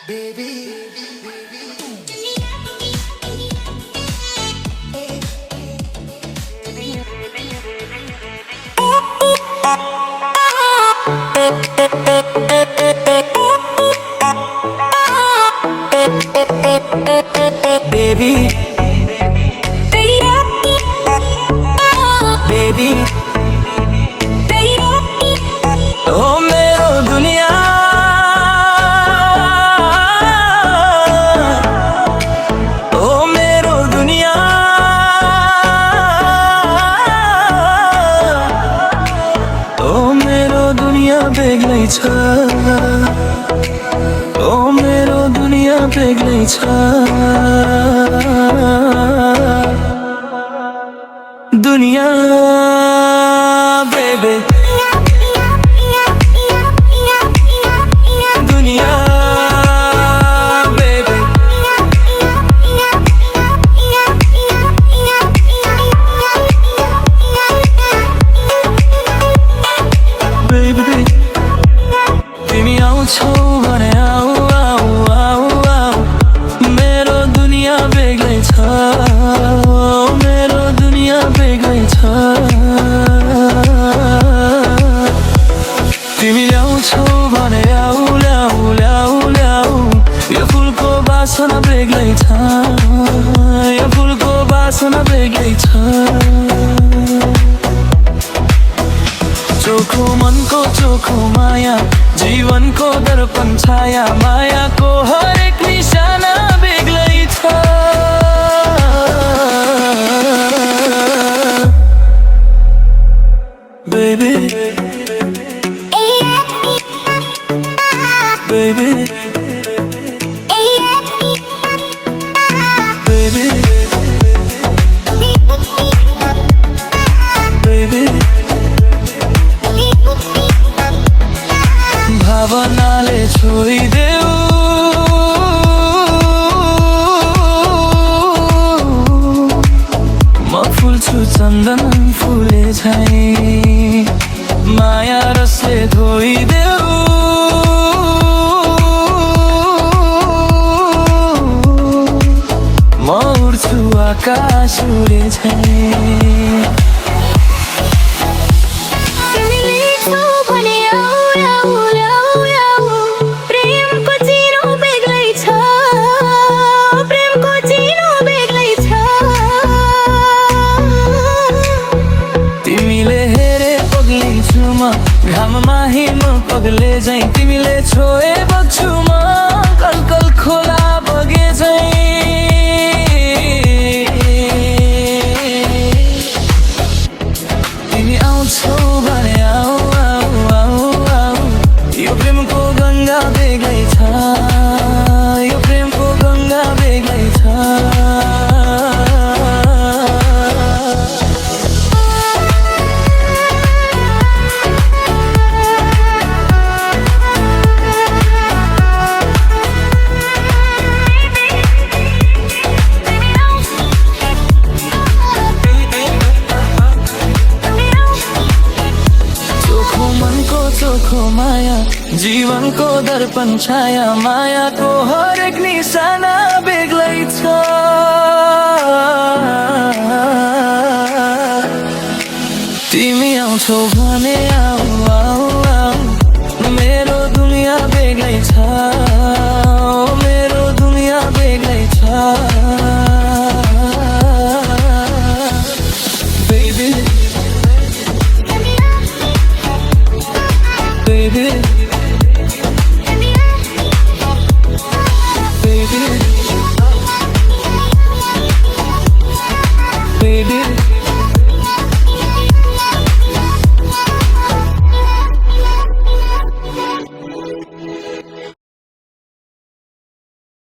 Baby, baby, oh मेरो दुनिया, oh मेरो दुनिया, oh मेरो दुनिया बेग्लै छ, oh मेरो दुनिया बेग्लै छ। दुनिया बेबी, दुनिया बेबी, बेबी तिमी आउँछौ भने आऊ आऊ आऊ आऊ मेरो दुनिया बेग्लै छ, मेरो दुनिया बेग्लै छ। तिमी ल्याउँछौ भने ल्याऊ ल्याऊ ल्याऊ ल्याऊ यो फुलको बासना बेग्लै छ, यो फुलको बासना बेग्लै छ। चोखो मनको चोखो माया जीवनको दर्पण छाया मायाको हरेक निशाना बेग्लै छ। Baby, baby, baby, baby भावनाले छोइदेऊ म फुल्छु चन्दन फुले झैं माया रसले धोइदेऊ म उड्छु आकाश उडे झैं। घाममा हिम पग्ले झैं तिमीले छोए बग्छु म कलकल खोला बगे झैं। तिमी आउँछौ भने आऊ आऊ आऊ आऊ यो प्रेमको गङ्गा बेग्लै छ, यो प्रेमको गङ्गा बेग्लै छ। चोखो माया जीवनको दर्पण छाया मायाको हरेक निशाना बेग्लै छ। तिमी आउँछौ भने आऊ